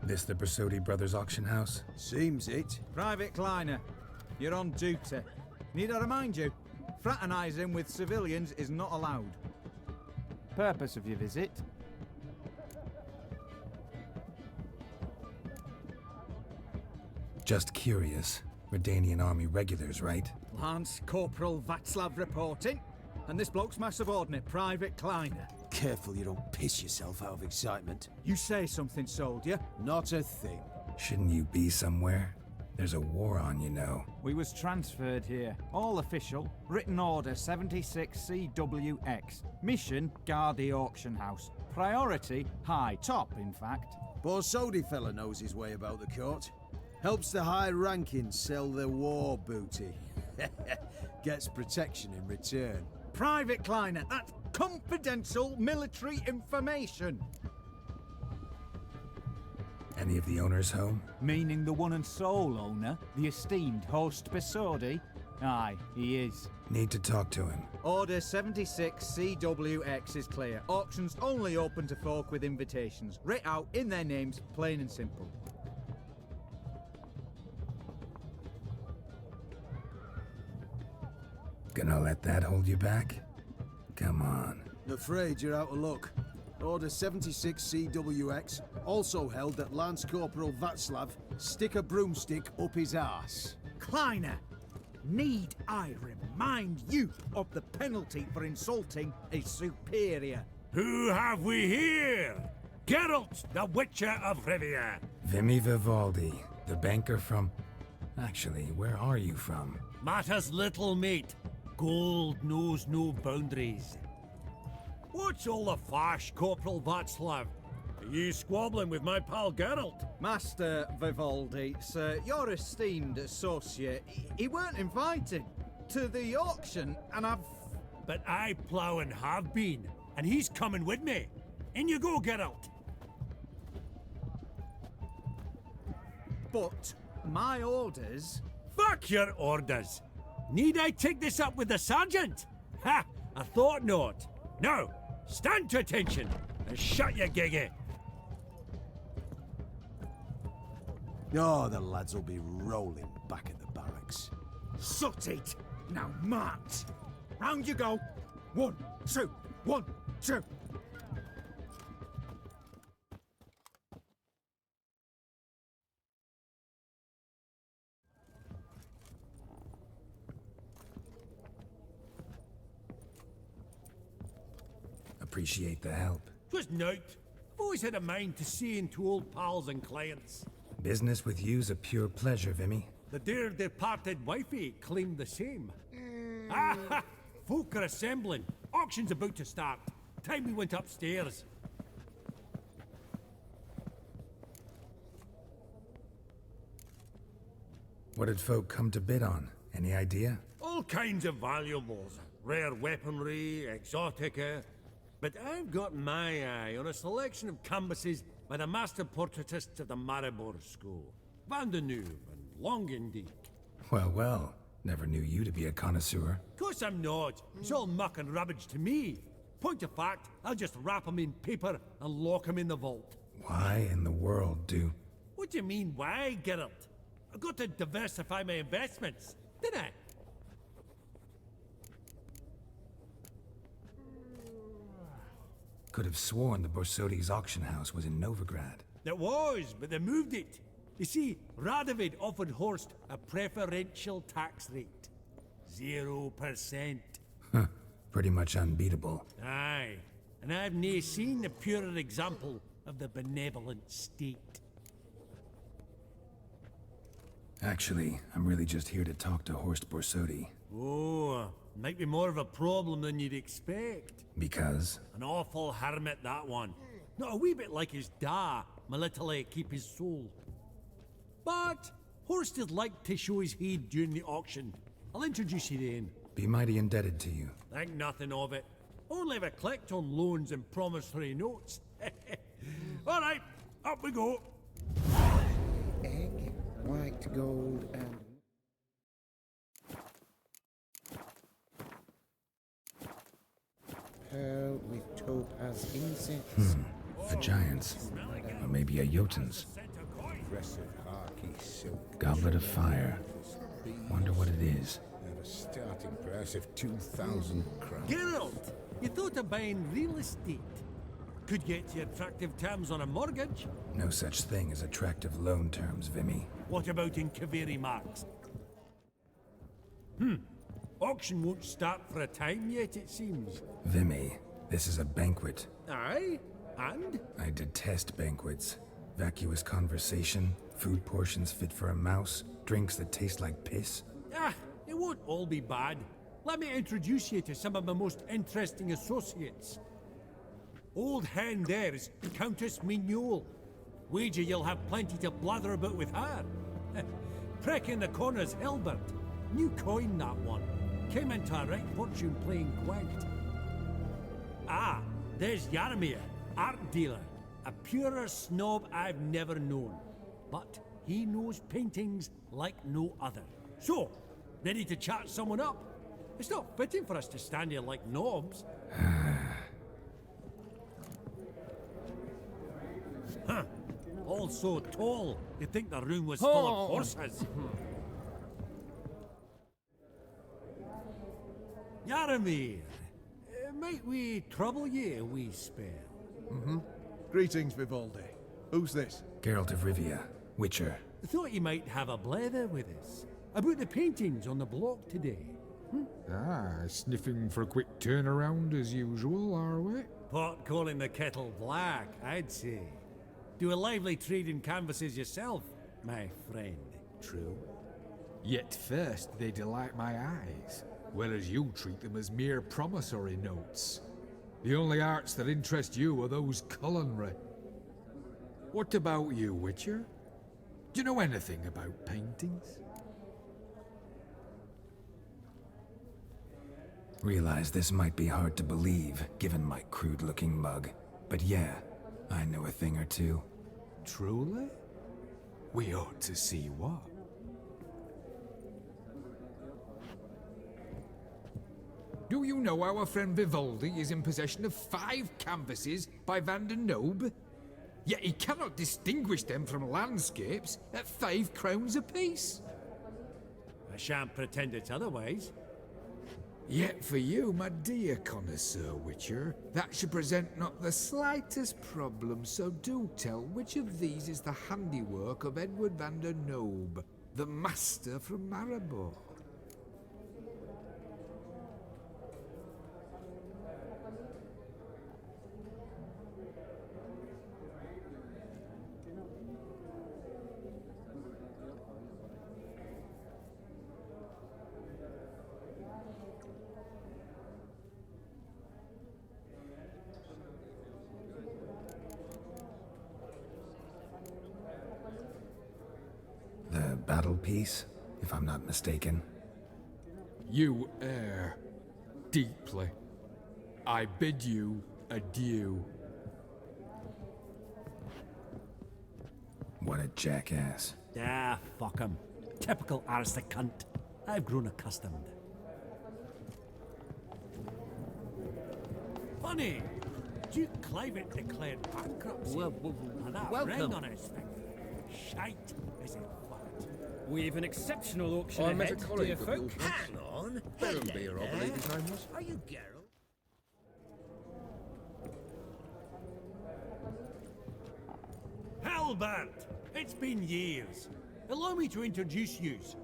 This the Bersodi Brothers auction house? Seems it. Private Kleiner, you're on duty. Need I remind you, fraternizing with civilians is not allowed. Purpose of your visit? Just curious. Redanian army regulars, right? Lance Corporal Václav reporting, and this bloke's my subordinate, Private Kleiner. Careful you don't piss yourself out of excitement. You say something, soldier? Not a thing. Shouldn't you be somewhere? There's a war on, you know. We was transferred here. All official. Written order 76 CWX. Mission, guard the auction house. Priority, high. Top, in fact. Borsodi fella knows his way about the court. Helps the high rankings sell their war booty. Gets protection in return. Private Kleiner, that's confidential military information. Any of the owners home? Meaning the one and sole owner, the esteemed host Bersodi? Aye, he is. Need to talk to him. Order 76 CWX is clear. Auctions only open to folk with invitations. Writ out in their names, plain and simple. Gonna let that hold you back? Come on. Afraid you're out of luck. Order 76 CWX also held that Lance Corporal Václav stick a broomstick up his arse. Kleiner, need I remind you of the penalty for insulting a superior? Who have we here? Geralt, the Witcher of Rivia. Vimy Vivaldi, the banker from... Actually, where are you from? Matters little, mate. Gold knows no boundaries. What's all the fash, Corporal Václav? Are you squabbling with my pal Geralt? Master Vivaldi, sir, your esteemed associate, he weren't invited to the auction, and I've... But I plough and have been, and he's coming with me. In you go, Geralt. But my orders... Fuck your orders. Need I take this up with the sergeant? Ha! I thought not. Now, stand to attention and shut your giggy. Oh, the lads will be rolling back at the barracks. Sut it! Now march! Round you go! 1, 2, 1, 2! Appreciate the help. 'Twas nowt. I've always had a mind to see into old pals and clients. Business with you's a pure pleasure, Vimy. The dear departed wifey claimed the same. Ah! Folk are assembling. Auction's about to start. Time we went upstairs. What did folk come to bid on? Any idea? All kinds of valuables. Rare weaponry, exotica. But I've got my eye on a selection of canvases by the master portraitists of the Maribor School. Van de Neuve and Longendiek. Well, well. Never knew you to be a connoisseur. Course I'm not. It's all muck and rubbish to me. Point of fact, I'll just wrap 'em in paper and lock 'em in the vault. Why in the world do... What do you mean, why, Geralt? I've got to diversify my investments, didn't I? Could have sworn the Borsodi's auction house was in Novigrad. It was, but they moved it. You see, Radovid offered Horst a preferential tax rate. 0%. Huh. Pretty much unbeatable. Aye. And I've nae seen a purer example of the benevolent state. Actually, I'm really just here to talk to Horst Borsodi. Oh, might be more of a problem than you'd expect. Because? An awful hermit, that one. Not a wee bit like his da, my little keep his soul. But Horst would like to show his head during the auction. I'll introduce you then. Be mighty indebted to you. Think nothing of it. Only if I collect on loans and promissory notes. All right, up we go. Egg, white gold, and... pearl with topaz incense. A giant's. Or maybe a Jotun's. impressive harky silk. Goblet of fire. Wonder what it is. At a starting price of 2,000 crowns. Geralt, you thought of buying real estate. Could get you attractive terms on a mortgage. No such thing as attractive loan terms, Vimy. What about in Kaveri Marks? Auction won't start for a time yet, it seems. Vimy, this is a banquet. Aye? And? I detest banquets. Vacuous conversation, food portions fit for a mouse, drinks that taste like piss. Ah, it won't all be bad. Let me introduce you to some of my most interesting associates. Old hen there is Countess Mignol. Wager you'll have plenty to blather about with her. Prick in the corner's Hilbert. New coin, that one. Came into a right fortune playing Gwent. Ah, there's Yarmir, art dealer. A purer snob I've never known. But he knows paintings like no other. So, ready to chat someone up? It's not fitting for us to stand here like knobs. Huh. All so tall, you'd think the room was full of horses. Yaramir, might we trouble ye a wee spell? Greetings, Vivaldi. Who's this? Geralt of Rivia, Witcher. Thought you might have a blether with us. About the paintings on the block today. Ah, sniffing for a quick turnaround as usual, are we? Pot calling the kettle black, I'd say. Do a lively trade in canvases yourself, my friend. True. Yet first they delight my eyes, whereas you treat them as mere promissory notes. The only arts that interest you are those culinary. What about you, Witcher? Do you know anything about paintings? Realize this might be hard to believe, given my crude-looking mug. But yeah, I know a thing or two. Truly? We ought to see what. Do you know our friend Vivaldi is in possession of 5 canvases by Van der Nobe? Yet he cannot distinguish them from landscapes at 5 crowns apiece. I shan't pretend it's otherwise. Yet for you, my dear connoisseur Witcher, that should present not the slightest problem, so do tell which of these is the handiwork of Edward van der Nobe, the master from Maribor. The battle piece, if I'm not mistaken. You err deeply. I bid you adieu. What a jackass. Ah, fuck him. Typical aristocrat. I've grown accustomed. Funny, Duke Clivet declared bankruptcy. And that ring on his finger. Shite, is it fat? We've an exceptional auction I met ahead, a colleague dear of folk. yours. Hang on. Berenbeer, I believe his name was. Are you Geralt? Halbert! It's been years. Allow me to introduce yous.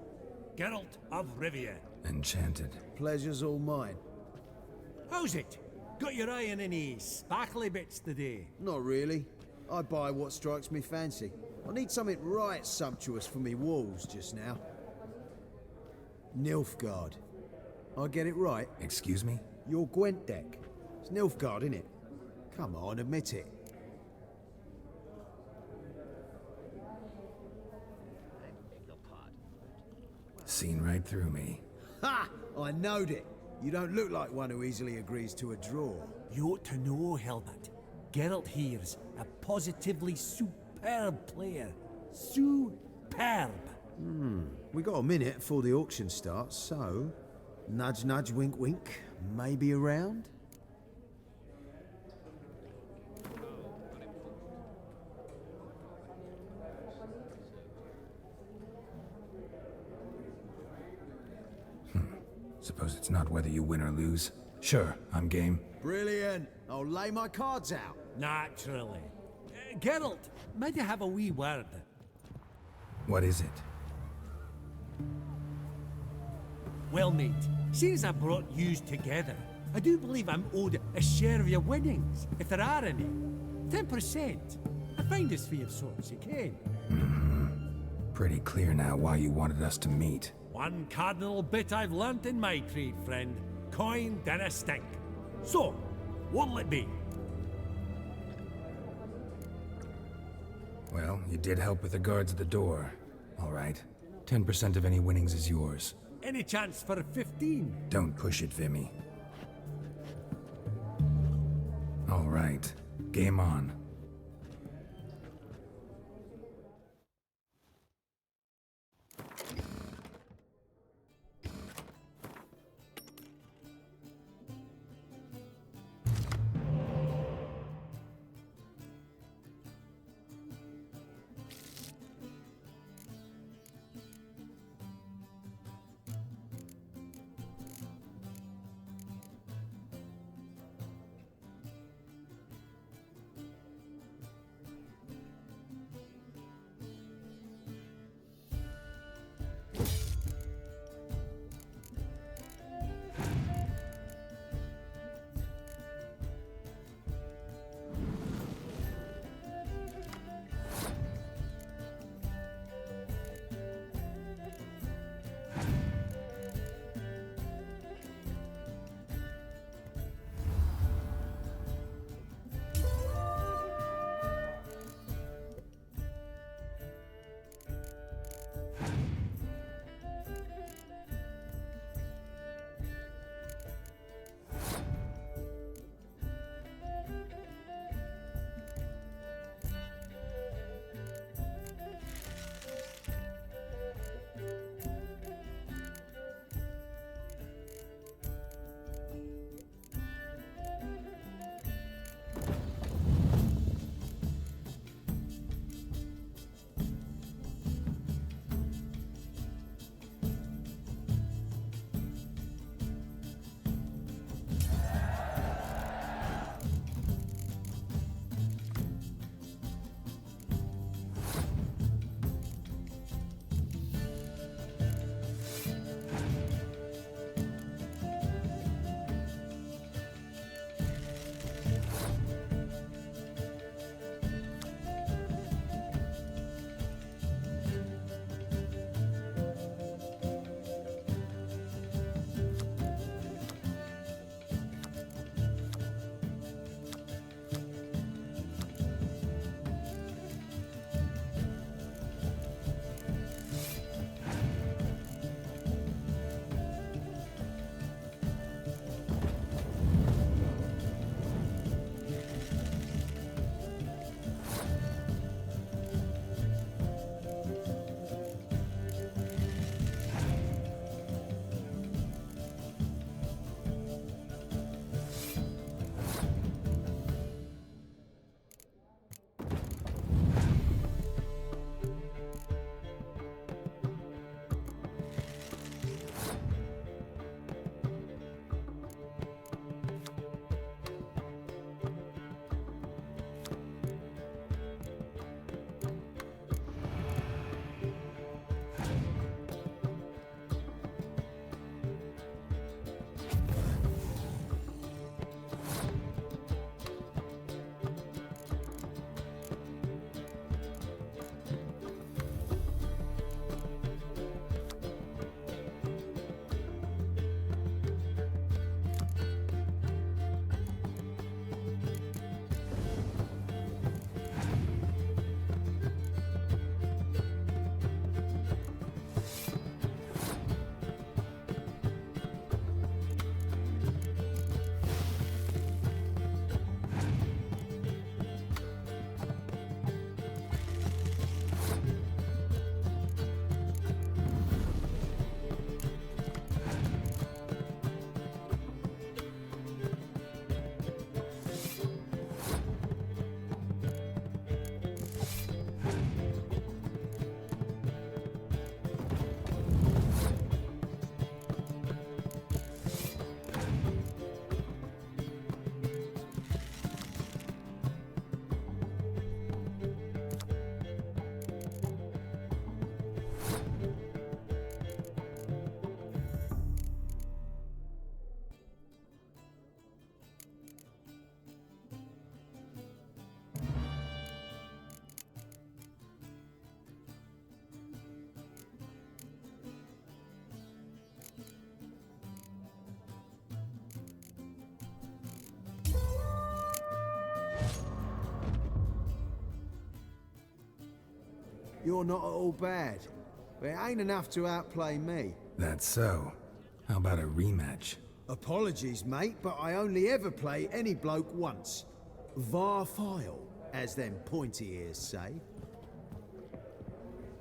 Geralt of Rivia. Enchanted. Pleasure's all mine. How's it? Got your eye on any sparkly bits today? Not really. I buy what strikes me fancy. I need something right sumptuous for me walls just now. Nilfgaard. I get it right? Excuse me? Your Gwent deck. It's Nilfgaard, innit? Come on, admit it. Seen right through me. Ha! I knowed it. You don't look like one who easily agrees to a draw. You ought to know, Helmut. Geralt here's a positively superb player. Superb. We got a minute before the auction starts, so... Nudge, nudge, wink, wink. Maybe around? Suppose it's not whether you win or lose. Sure, I'm game. Brilliant. I'll lay my cards out. Naturally. Geralt, might you have a wee word? What is it? Well, mate, seeing as I brought yous together, I do believe I'm owed a share of your winnings, if there are any. 10%. A finder's fee of sorts, you can. Pretty clear now why you wanted us to meet. One cardinal bit I've learnt in my trade, friend. Coin dinna stink. So, what'll it be? Well, you did help with the guards at the door. All right. 10% of any winnings is yours. Any chance for a 15? Don't push it, Vimy. All right. Game on. you're not at all bad. But it ain't enough to outplay me. That's so. How about a rematch? Apologies, mate, but I only ever play any bloke once. Var file, as them pointy ears say.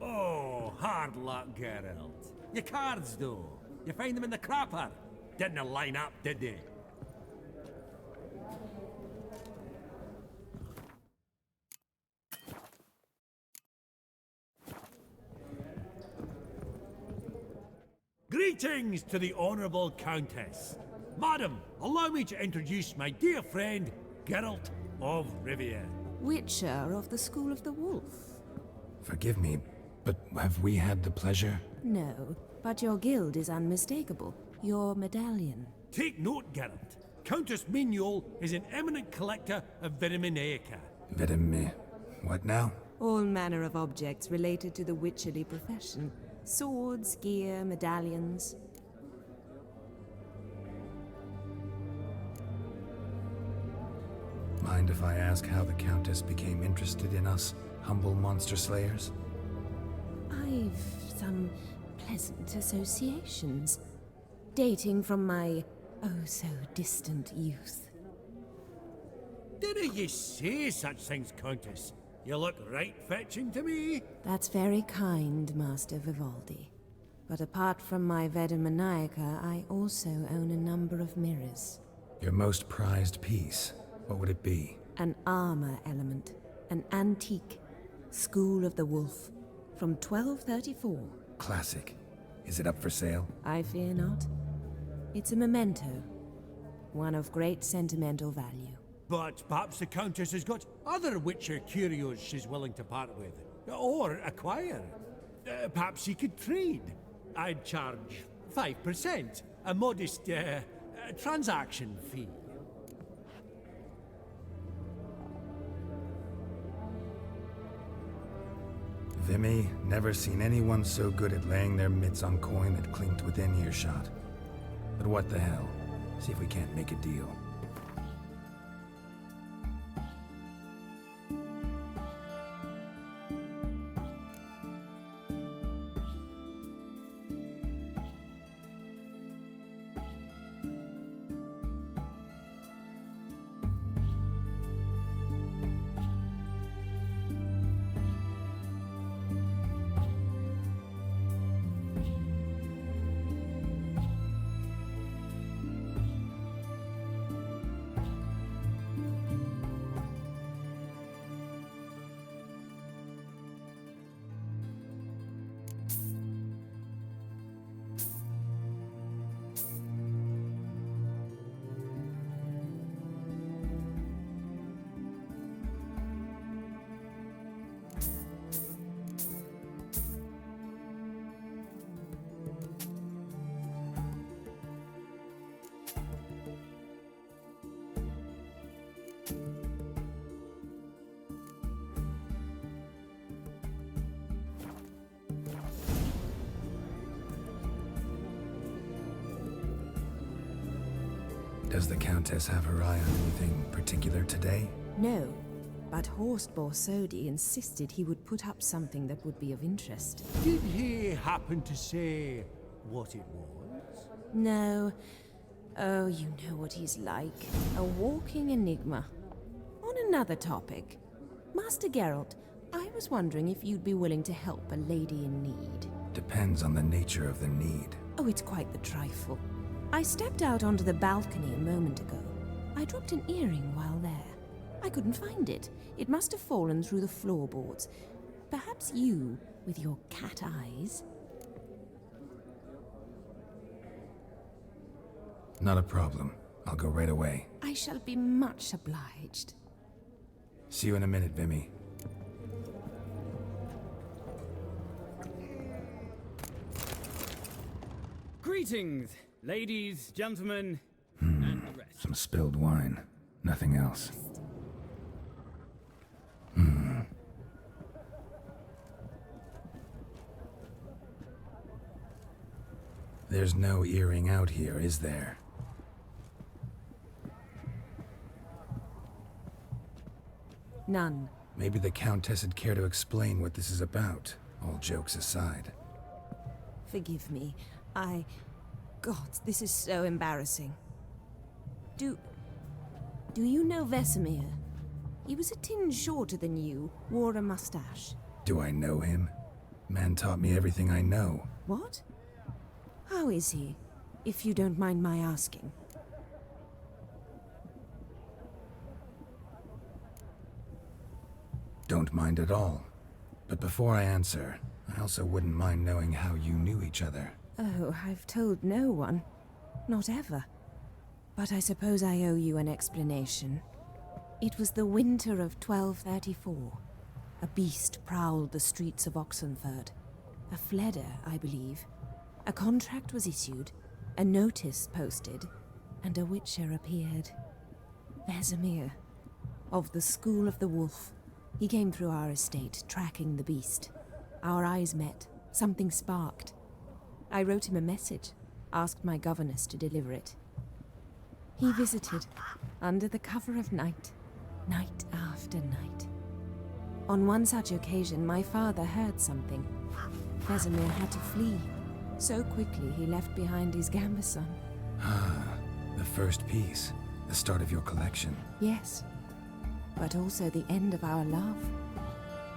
Oh, hard luck, Geralt. Your cards, though. You find them in the crapper. Didn't line up, did they? Greetings to the Honourable Countess. Madam, allow me to introduce my dear friend, Geralt of Rivia. Witcher of the School of the Wolf. Forgive me, but have we had the pleasure? No, but your guild is unmistakable. Your medallion. Take note, Geralt. Countess Mignol is an eminent collector of Vitaminaica. What now? All manner of objects related to the witcherly profession. Swords, gear, medallions. Mind if I ask how the Countess became interested in us, humble monster slayers? I've some pleasant associations, dating from my oh-so-distant youth. Didn't you say such things, Countess? You look right fetching to me. That's very kind, Master Vivaldi. But apart from my Vitaminaica, I also own a number of mirrors. Your most prized piece, what would it be? An armor element, an antique, School of the Wolf, from 1234. Classic. Is it up for sale? I fear not. It's a memento, one of great sentimental value. But perhaps the Countess has got other Witcher curios she's willing to part with. Or acquire. Perhaps she could trade. I'd charge 5%. A modest, transaction fee. Vimy, never seen anyone so good at laying their mitts on coin that clinked within earshot. But what the hell? See if we can't make a deal. Does the Countess have her eye on anything particular today? No, but Horst Borsodi insisted he would put up something that would be of interest. Did he happen to say what it was? No. Oh, you know what he's like. A walking enigma. On another topic, Master Geralt, I was wondering if you'd be willing to help a lady in need. Depends on the nature of the need. Oh, it's quite the trifle. I stepped out onto the balcony a moment ago. I dropped an earring while there. I couldn't find it. It must have fallen through the floorboards. Perhaps you, with your cat eyes... Not a problem. I'll go right away. I shall be much obliged. See you in a minute, Vimy. Greetings, ladies, gentlemen, and the rest. Some spilled wine. Nothing else. There's no earring out here, is there? None. Maybe the Countess would care to explain what this is about, all jokes aside. Forgive me. God, this is so embarrassing. Do you know Vesemir? He was a tinge shorter than you, wore a mustache. Do I know him? Man taught me everything I know. What? How is he, if you don't mind my asking? Don't mind at all. But before I answer, I also wouldn't mind knowing how you knew each other. Oh, I've told no one. Not ever. But I suppose I owe you an explanation. It was the winter of 1234. A beast prowled the streets of Oxenford. A fledder, I believe. A contract was issued, a notice posted, and a witcher appeared. Vesemir, of the School of the Wolf. He came through our estate, tracking the beast. Our eyes met. Something sparked. I wrote him a message, asked my governess to deliver it. He visited, under the cover of night, night after night. On one such occasion, my father heard something. Vesemir had to flee. So quickly, he left behind his gambeson. Ah, the first piece. The start of your collection. Yes, but also the end of our love.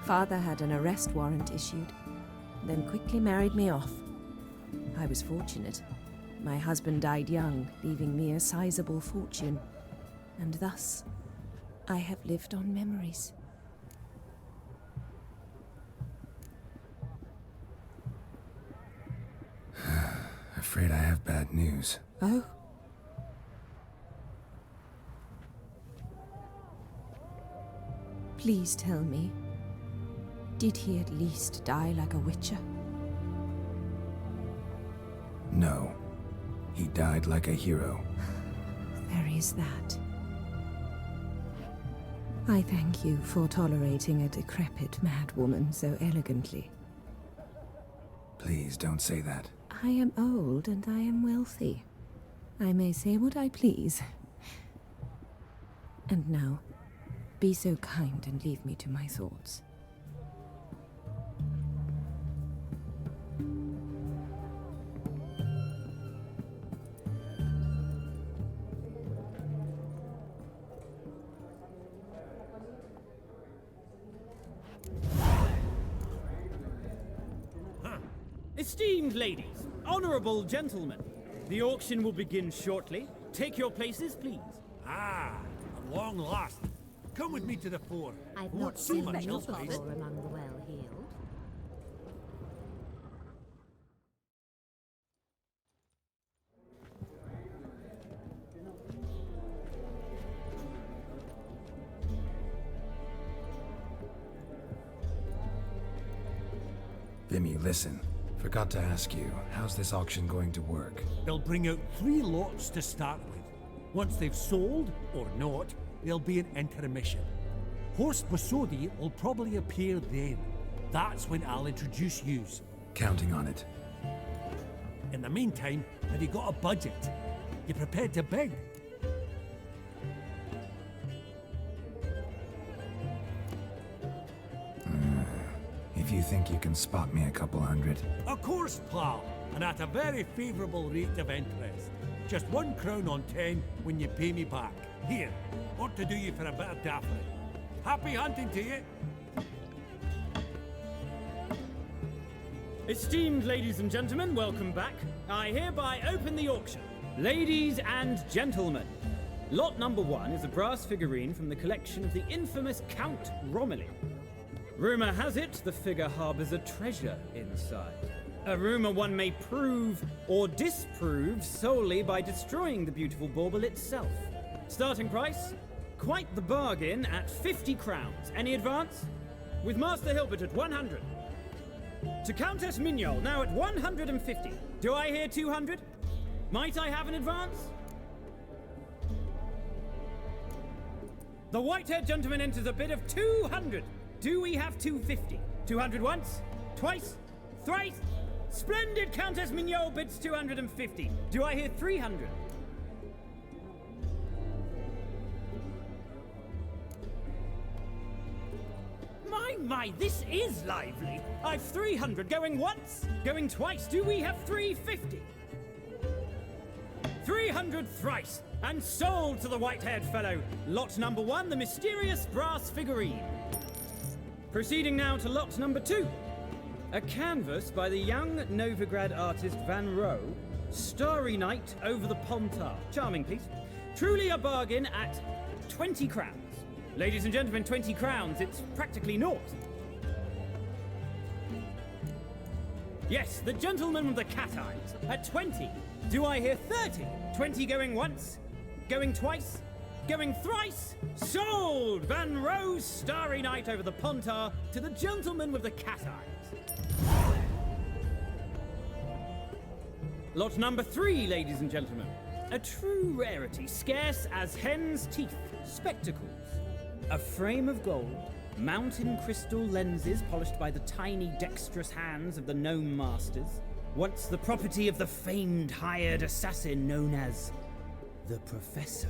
Father had an arrest warrant issued, then quickly married me off. I was fortunate. My husband died young, leaving me a sizable fortune. And thus, I have lived on memories. Afraid I have bad news. Oh? Please tell me, did he at least die like a witcher? No. He died like a hero. There is that. I thank you for tolerating a decrepit madwoman so elegantly. Please don't say that. I am old and I am wealthy. I may say what I please. And now, be so kind and leave me to my thoughts. Esteemed ladies, honorable gentlemen, the auction will begin shortly. Take your places, please. Ah, at long last. Come with me to the fore. I've Won't not see seen much many else, please. people among the well-heeled. Vimy, listen. Forgot to ask you, how's this auction going to work? They'll bring out 3 lots to start with. Once they've sold, or not, there'll be an intermission. Horst Basodi will probably appear then. That's when I'll introduce yous. Counting on it. In the meantime, have you got a budget? You prepared to bid? If you think you can spot me a couple hundred. Of course, pal, and at a very favourable rate of interest. Just 1 crown on 10 when you pay me back. Here, ought to do you for a bit of daffodil. Happy hunting to you! Esteemed ladies and gentlemen, welcome back. I hereby open the auction. Ladies and gentlemen, lot number 1 is a brass figurine from the collection of the infamous Count Romilly. Rumor has it the figure harbors a treasure inside. A rumor one may prove or disprove solely by destroying the beautiful bauble itself. Starting price? Quite the bargain at 50 crowns. Any advance? With Master Hilbert at 100. To Countess Mignol, now at 150. Do I hear 200? Might I have an advance? The white-haired gentleman enters a bid of 200. Do we have 250? 200 once? Twice? Thrice? Splendid! Countess Mignol bids 250. Do I hear 300? My, this is lively. I've 300 going once, going twice. Do we have 350? 300 thrice, and sold to the white-haired fellow. Lot number 1, the mysterious brass figurine. Proceeding now to lot number 2. A canvas by the young Novigrad artist Van Rohe, Starry Night over the Pontar. Charming piece. Truly a bargain at 20 crowns. Ladies and gentlemen, 20 crowns, it's practically naught. Yes, the gentleman with the cat eyes, at 20. Do I hear 30? 20 going once, going twice, going thrice? Sold! Van Rohe's Starry Night over the Pontar to the gentleman with the cat eyes. Lot number 3, ladies and gentlemen. A true rarity, scarce as hen's teeth. Spectacles. A frame of gold, mountain crystal lenses polished by the tiny dexterous hands of the gnome masters. Once the property of the famed hired assassin known as the Professor.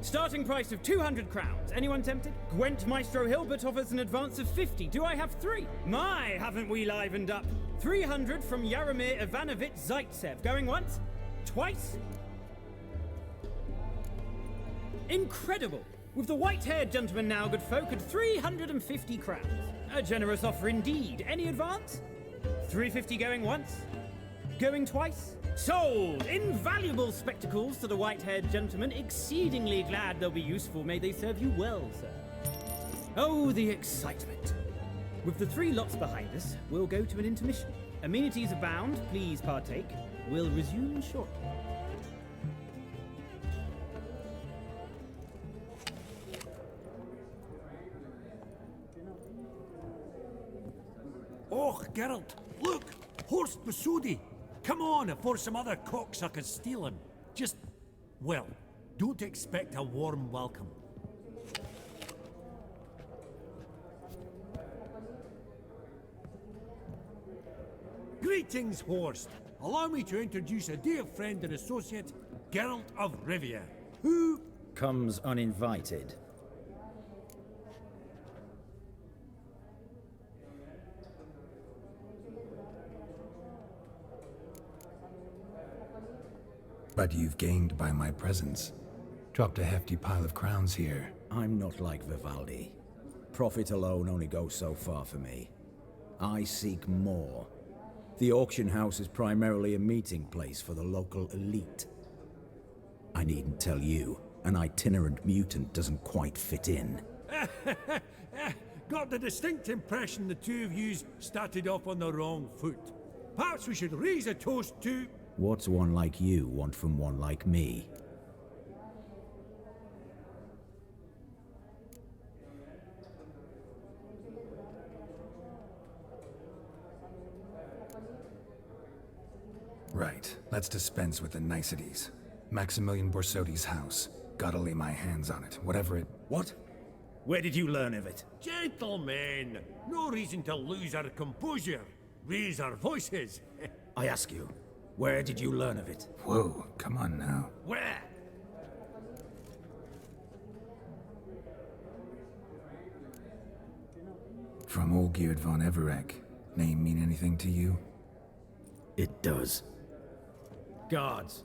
Starting price of 200 crowns. Anyone tempted? Gwent Maestro Hilbert offers an advance of 50. Do I have 3? My, haven't we livened up? 300 from Yaromir Ivanovich Zaitsev. Going once? Twice? Incredible! With the white-haired gentleman now, good folk, at 350 crowns. A generous offer indeed. Any advance? 350 going once? Going twice? Sold! Invaluable spectacles to the white-haired gentleman. Exceedingly glad they'll be useful. May they serve you well, sir. Oh, the excitement. With the 3 lots behind us, we'll go to an intermission. Amenities abound. Please partake. We'll resume shortly. Oh, Geralt, look! Horst Masudi! Come on, before some other cocksuckers steal him. Just, well, don't expect a warm welcome. Greetings, Horst. Allow me to introduce a dear friend and associate, Geralt of Rivia, who comes uninvited. But you've gained by my presence. Dropped a hefty pile of crowns here. I'm not like Vivaldi. Profit alone only goes so far for me. I seek more. The auction house is primarily a meeting place for the local elite. I needn't tell you, an itinerant mutant doesn't quite fit in. Got the distinct impression the two of yous started off on the wrong foot. Perhaps we should raise a toast to... What's one like you want from one like me? Right, let's dispense with the niceties. Maximilian Borsodi's house. Gotta lay my hands on it, whatever it... What? Where did you learn of it? Gentlemen, no reason to lose our composure. Raise our voices. I ask you, where did you learn of it? Whoa, come on now. Where? From Olgierd von Everek. Name mean anything to you? It does. Guards,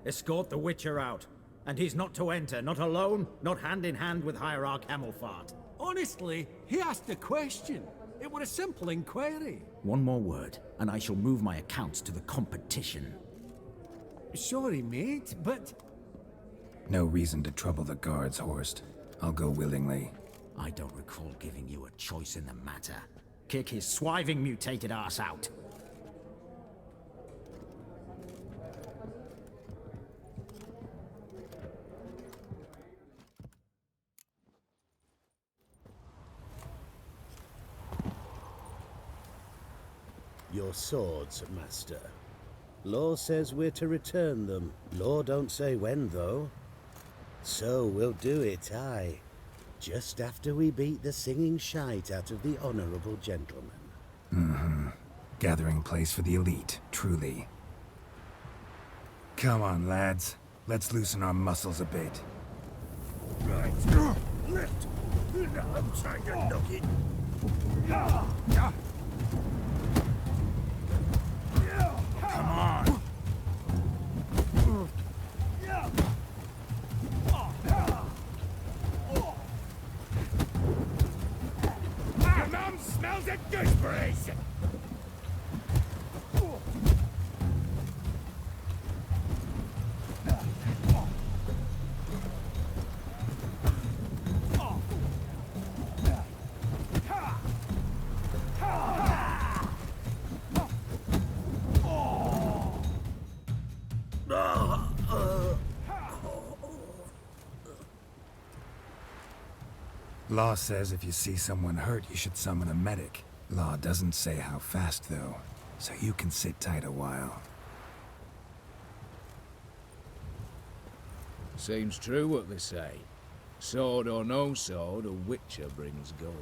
escort the Witcher out. And he's not to enter, not alone, not hand in hand with Hierarch Hamelfart. Honestly, he asked a question. It were a simple inquiry. One more word, and I shall move my accounts to the competition. Sorry, mate, but... No reason to trouble the guards, Horst. I'll go willingly. I don't recall giving you a choice in the matter. Kick his swiving mutated ass out. Your swords, Master. Law says we're to return them. Law don't say when, though. So we'll do it, aye. Just after we beat the singing shite out of the honorable gentleman. Mm-hmm. Gathering place for the elite, truly. Come on, lads. Let's loosen our muscles a bit. Right. Lift! I'm trying to knock it. Come on. Your mum smells of gooseberries! Law says if you see someone hurt, you should summon a medic. Law doesn't say how fast, though, so you can sit tight a while. Seems true what they say. Sword or no sword, a witcher brings gold.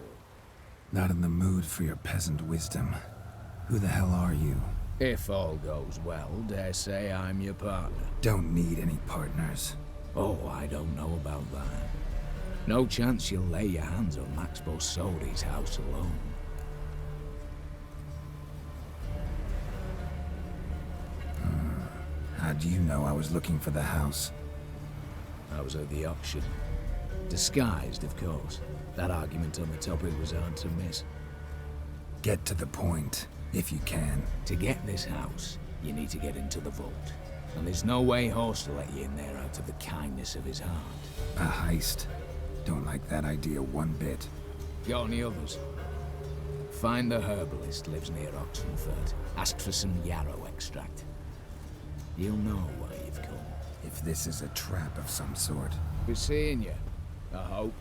Not in the mood for your peasant wisdom. Who the hell are you? If all goes well, dare say I'm your partner. Don't need any partners. Oh, I don't know about that. No chance you'll lay your hands on Max Bossodi's house alone. How do you know I was looking for the house? I was at the auction. Disguised, of course. That argument on the topic was hard to miss. Get to the point, if you can. To get this house, you need to get into the vault. And there's no way Horst will let you in there out of the kindness of his heart. A heist? Don't like that idea one bit. Got any others? Find the herbalist lives near Oxenfurt. Ask for some yarrow extract. You'll know why you've come. If this is a trap of some sort. We're seeing you, I hope.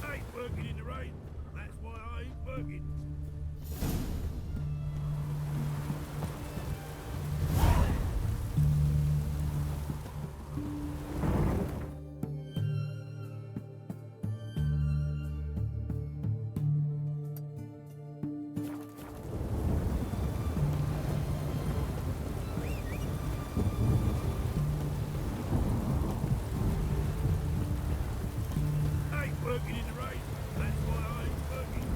I ain't working in the rain. That's why I ain't working. I ain't working in the rain. That's why I ain't working.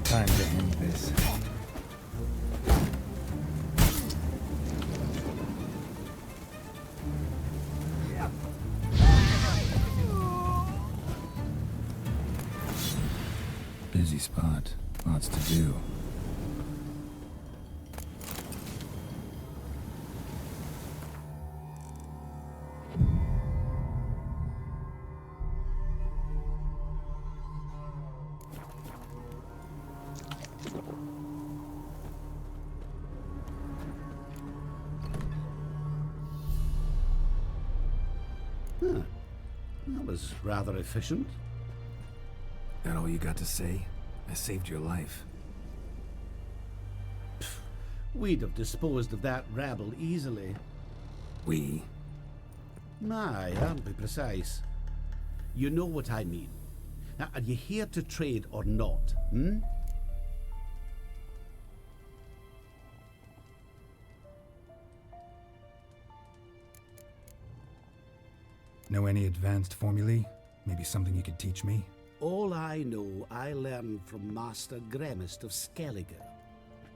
Time to end this. Busy spot. Lots to do. Huh. That was rather efficient. That all you got to say? I saved your life. We'd have disposed of that rabble easily. We? Aye, I'll be precise. You know what I mean. Now, are you here to trade or not, hmm? Know any advanced formulae? Maybe something you could teach me? All I know, I learned from Master Gremist of Skellige.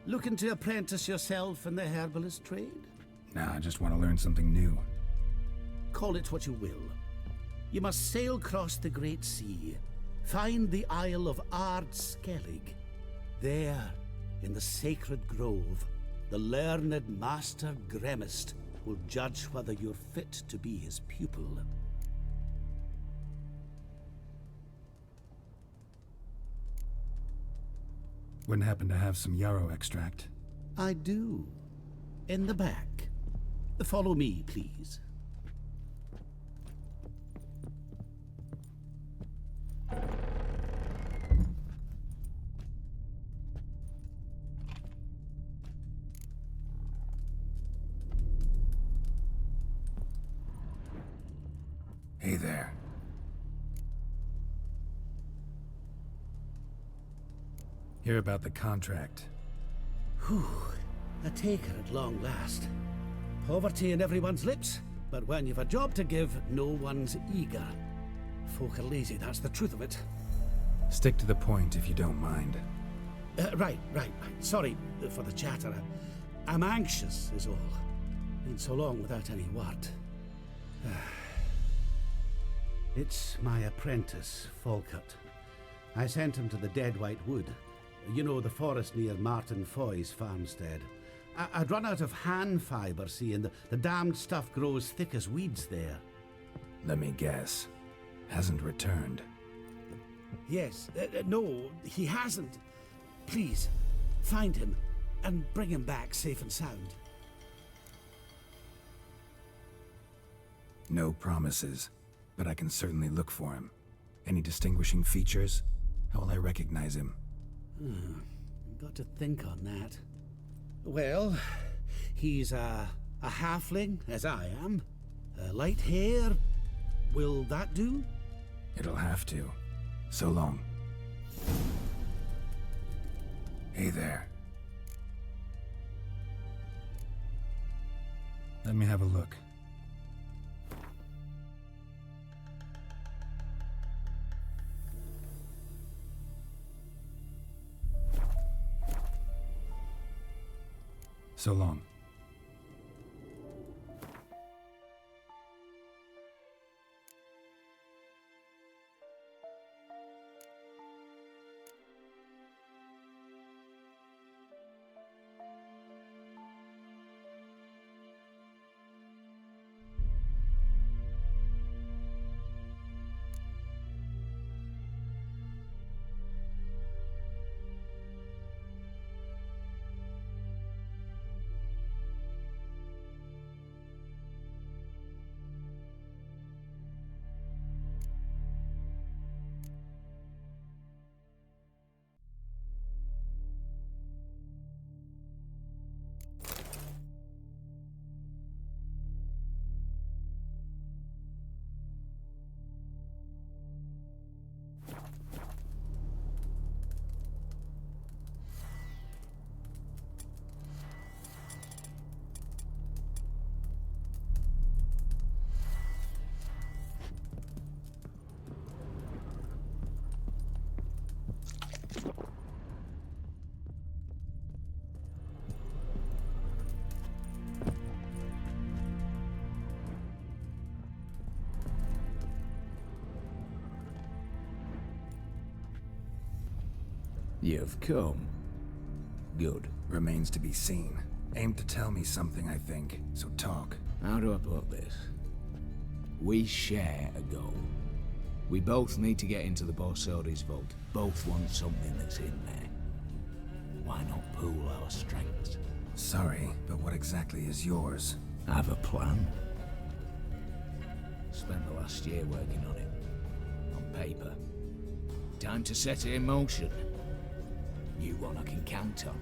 Looking to apprentice yourself in the herbalist trade? Nah, I just want to learn something new. Call it what you will. You must sail across the Great Sea, find the Isle of Ard Skellig. There, in the sacred grove, the learned Master Gremist will judge whether you're fit to be his pupil. Wouldn't happen to have some yarrow extract? I do. In the back. Follow me, please. Hey there. Hear about the contract. Whew. A taker at long last. Poverty in everyone's lips, but when you've a job to give, no one's eager. Folk are lazy, that's the truth of it. Stick to the point if you don't mind. Right. Sorry for the chatter. I'm anxious, is all. Been so long without any word. It's my apprentice, Falkert. I sent him to the Dead White Wood. You know, the forest near Martin Foy's farmstead. I'd run out of hand fibre, see, and the damned stuff grows thick as weeds there. Let me guess. Hasn't returned. Yes. No, he hasn't. Please, find him and bring him back safe and sound. No promises, but I can certainly look for him. Any distinguishing features? How will I recognize him? Got to think on that. Well, he's a halfling, as I am. Light hair. Will that do? It'll have to. So long. Hey there. Let me have a look. So long. You've come. Good. Remains to be seen. Aim to tell me something, I think, so talk. How do I put this? We share a goal. We both need to get into the Borsodi's vault. Both want something that's in there. Why not pool our strengths? Sorry, but what exactly is yours? I have a plan. Spent the last year working on it. On paper. Time to set it in motion. You one I can count on.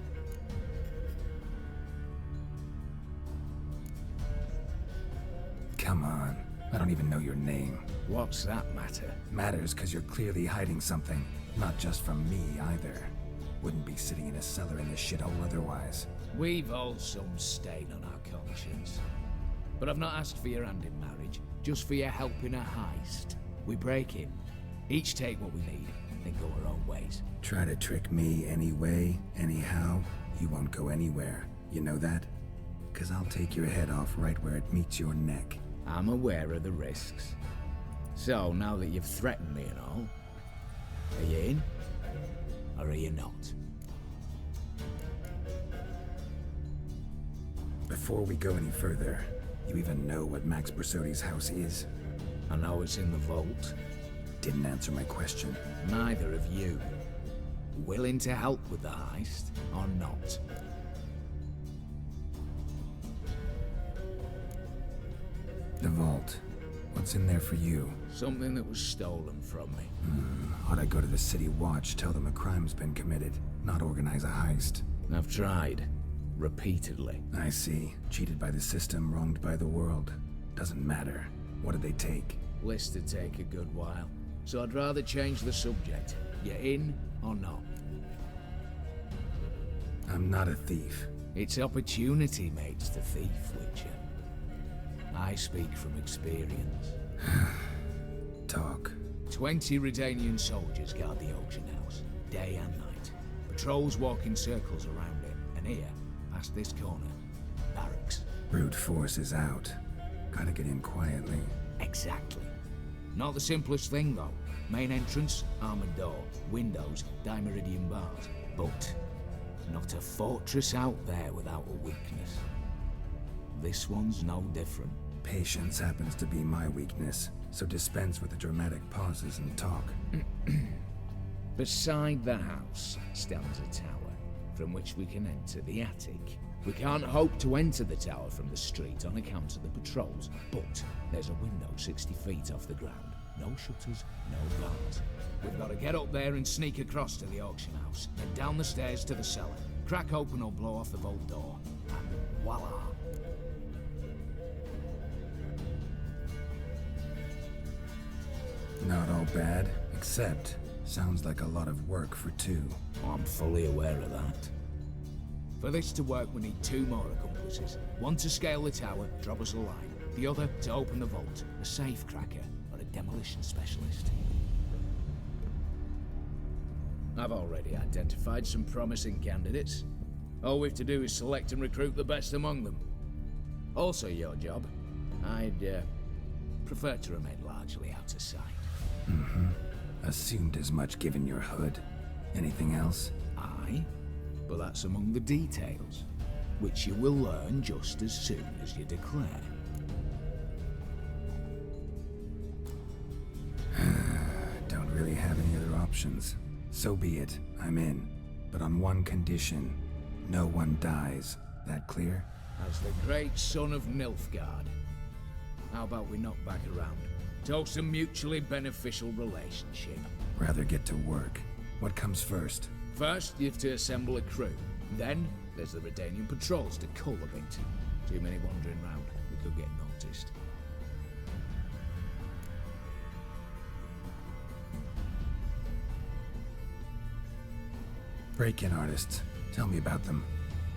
Come on. I don't even know your name. What's that matter? Matters because you're clearly hiding something. Not just from me, either. Wouldn't be sitting in a cellar in this shithole otherwise. We've all some stain on our conscience. But I've not asked for your hand in marriage, just for your help in a heist. We break in, each take what we need, then go our own ways. Try to trick me any way, anyhow, you won't go anywhere. You know that? 'Cause I'll take your head off right where it meets your neck. I'm aware of the risks. So, now that you've threatened me and all, are you in? Or are you not? Before we go any further, you even know what Max Borsodi's house is? I know it's in the vault. Didn't answer my question. Neither of you. Willing to help with the heist, or not? The vault. What's in there for you? Something that was stolen from me. Ought I go to the city watch, tell them a crime's been committed, not organize a heist? I've tried. Repeatedly. I see. Cheated by the system, wronged by the world. Doesn't matter. What did they take? List to take a good while. So I'd rather change the subject. You in or not? I'm not a thief. It's opportunity makes the thief, Witcher. I speak from experience. Talk. 20 Redanian soldiers guard the auction house, day and night. Patrols walk in circles around it, and here, past this corner, barracks. Brute force is out. Gotta get in quietly. Exactly. Not the simplest thing, though. Main entrance, armored door. Windows, dimeridian bars. But not a fortress out there without a weakness. This one's no different. Patience happens to be my weakness, so dispense with the dramatic pauses and talk. Beside the house stands a tower, from which we can enter the attic. We can't hope to enter the tower from the street on account of the patrols, but there's a window 60 feet off the ground. No shutters, no bars. We've got to get up there and sneak across to the auction house, then down the stairs to the cellar. Crack open or blow off the vault door, and voila! Not all bad, except sounds like a lot of work for two. I'm fully aware of that. For this to work, we need 2 more accomplices. One to scale the tower, drop us a line. The other to open the vault, a safe cracker or a demolition specialist. I've already identified some promising candidates. All we've to do is select and recruit the best among them. Also your job. I'd prefer to remain largely out of sight. Assumed as much given your hood. Anything else? Aye, but that's among the details, which you will learn just as soon as you declare. Don't really have any other options. So be it, I'm in. But on one condition. No one dies. That clear? As the great son of Nilfgaard. How about we knock back around? Toast a mutually beneficial relationship. Rather get to work. What comes first? First, you have to assemble a crew. Then, there's the Redanian patrols to cull a bit. Too many wandering round. We could get noticed. Break-in artists. Tell me about them.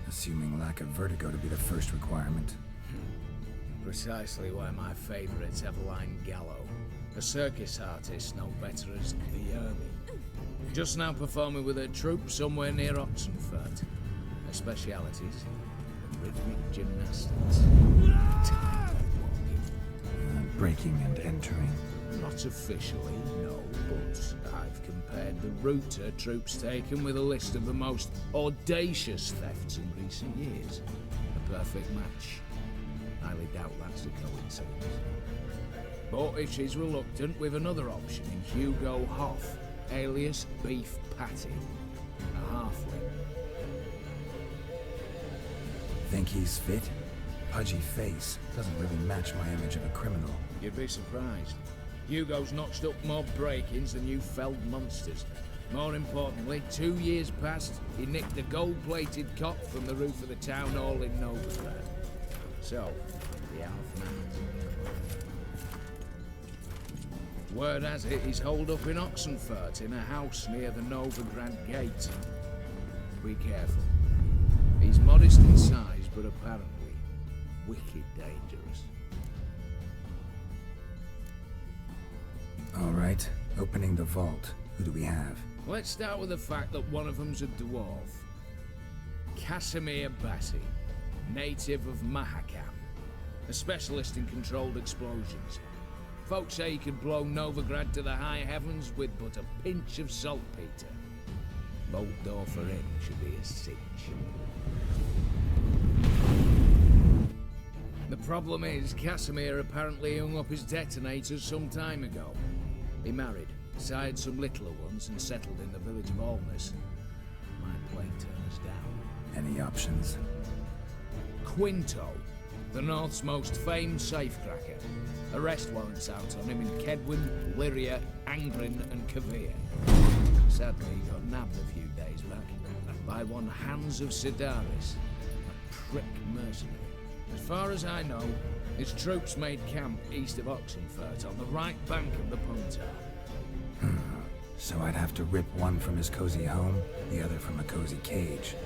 Assuming lack of vertigo to be the first requirement. Precisely why my favourite's Eveline Gallo. A circus artist no better as the Ermine. Just now performing with her troupe somewhere near Oxenfurt. Her specialities? Rhythmic gymnastics. Tired walking. Breaking and entering. Not officially, no. but I've compared the route her troops taken with a list of the most audacious thefts in recent years. A perfect match. Highly doubt that's a coincidence. But if she's reluctant, we've another option in Hugo Hoff, alias Beef Patty, a halfling. Think he's fit? Pudgy face doesn't really match my image of a criminal. You'd be surprised. Hugo's notched up more break-ins than you felled monsters. More importantly, 2 years past, he nicked a gold-plated cock from the roof of the town hall in Novigrad. So, the half-man. Word has it he's holed up in Oxenfurt in a house near the Novigrad gate. Be careful. He's modest in size, but apparently wicked dangerous. All right, opening the vault. Who do we have? Let's start with the fact that one of them's a dwarf. Casimir Bassi, native of Mahakam, a specialist in controlled explosions. Folks say he could blow Novigrad to the high heavens with but a pinch of saltpeter. Bolt door for him should be a cinch. The problem is, Casimir apparently hung up his detonators some time ago. He married, sired some littler ones, and settled in the village of Alness. Might play turn us down. Any options? Quinto, the North's most famed safecracker. Arrest warrants out on him in Kedwin, Lyria, Angrin, and Kavir. Sadly, he got nabbed a few days back by one Hans of Sidaris, a prick mercenary. As far as I know, his troops made camp east of Oxenfurt on the right bank of the Punta. So I'd have to rip one from his cozy home, the other from a cozy cage.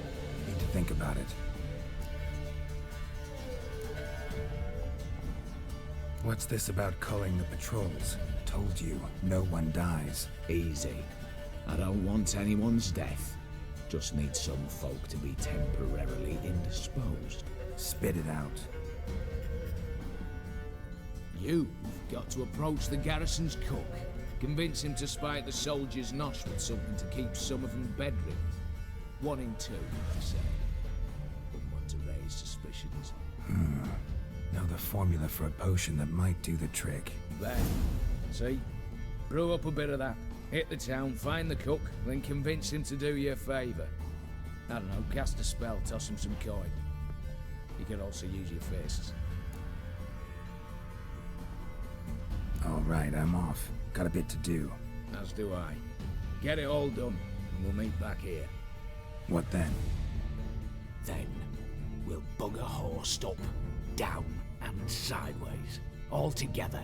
Need to think about it. What's this about culling the patrols? Told you, no one dies. Easy. I don't want anyone's death. Just need some folk to be temporarily indisposed. Spit it out. You've got to approach the garrison's cook. Convince him to spike the soldiers' nosh with something to keep some of them bedridden. 1 in 2, I say. Wouldn't want to raise suspicions. Know the formula for a potion that might do the trick. There. See? Brew up a bit of that. Hit the town, find the cook, then convince him to do you a favour. I don't know, cast a spell, toss him some coin. You can also use your fists. All right, I'm off. Got a bit to do. As do I. Get it all done, and we'll meet back here. What then? Then, we'll bugger horse up, down and sideways, all together.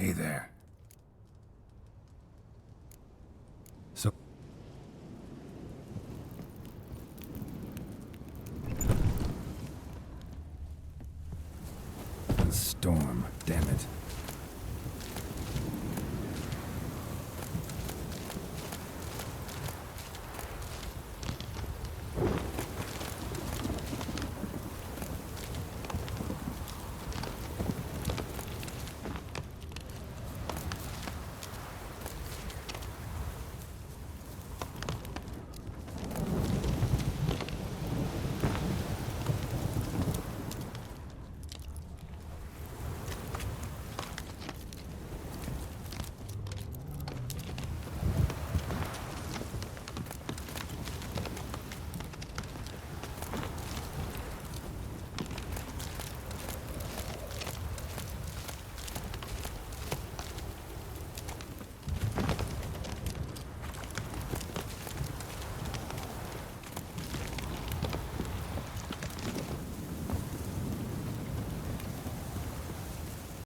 Hey there.